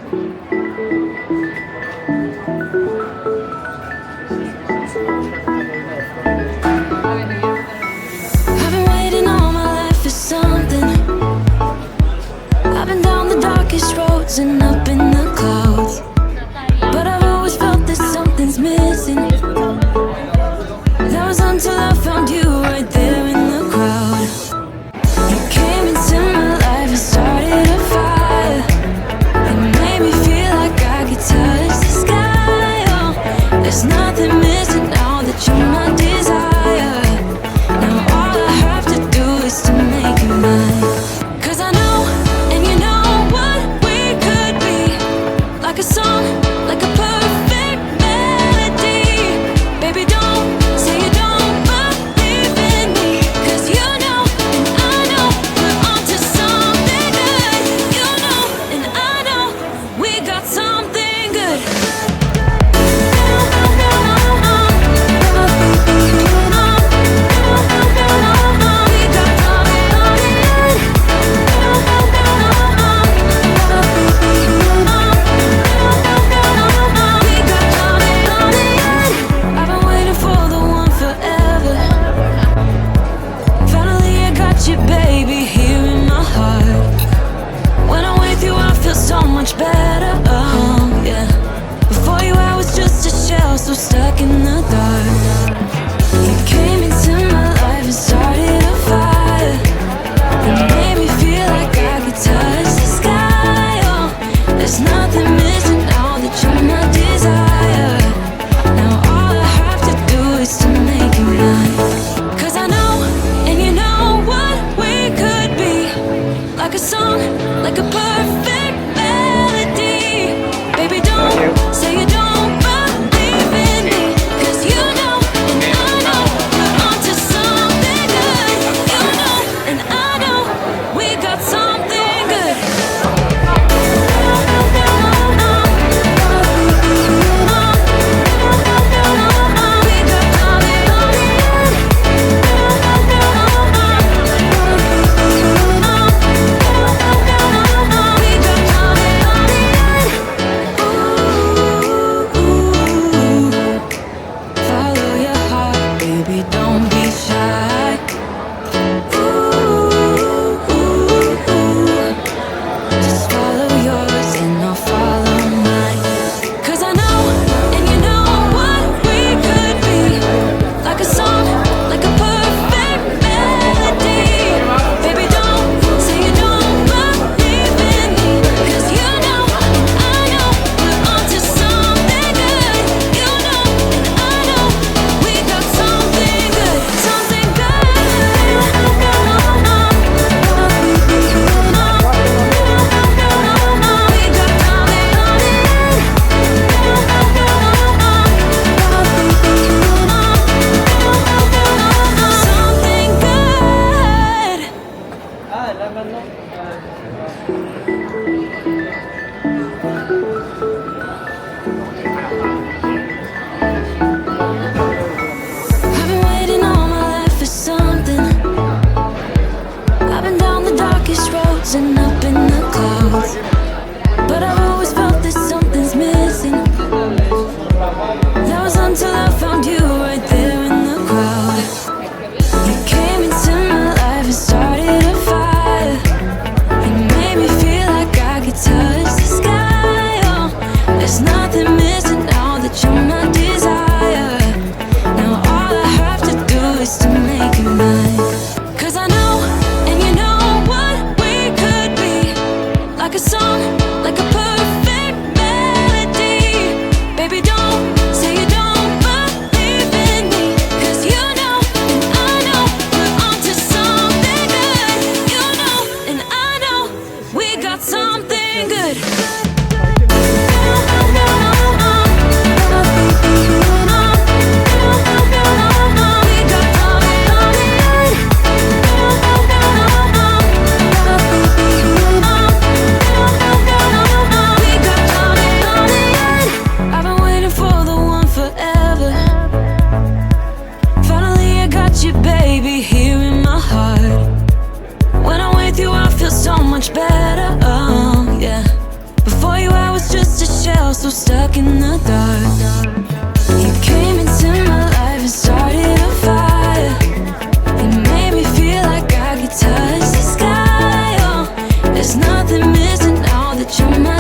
I've been waiting all my life for something. I've been down the darkest roads and up in the clouds, but I've always felt that something's missing. That was until I found you right there in the crowd. You came into my life and started a fire. You made me feel like I could touch the sky. Oh, there's nothing missing now that you're my desire. Now all I have to do is to make you mine. 'Cause I know, and you know what we could be. Like a song, like a perfect melody. Baby, don't say you don't believe in me. 'Cause you know, and I know, we're onto something good. You know, and I know, we got something good. I've been waiting for the one forever. Finally I got you, baby, here in my heart. When I'm with you I feel so much better, yeah. Before you I was just a shell, so stuck in the dark. You came into my life and started a fire. You made me feel like I could touch the sky, oh. There's nothing missing now that you're my desire. Now all I have to do is to make you mine. 'Cause I know, and you know what we could be. Like a song, like a perfect melody. Baby, don't say you don't believe in me. 'Cause you know, and I know, we're onto something good. You know, and I know, we got something good. was just a shell, so stuck in the dark. You came into my life and started a fire. You made me feel like I could touch the sky. Oh, there's nothing missing now that you're mine.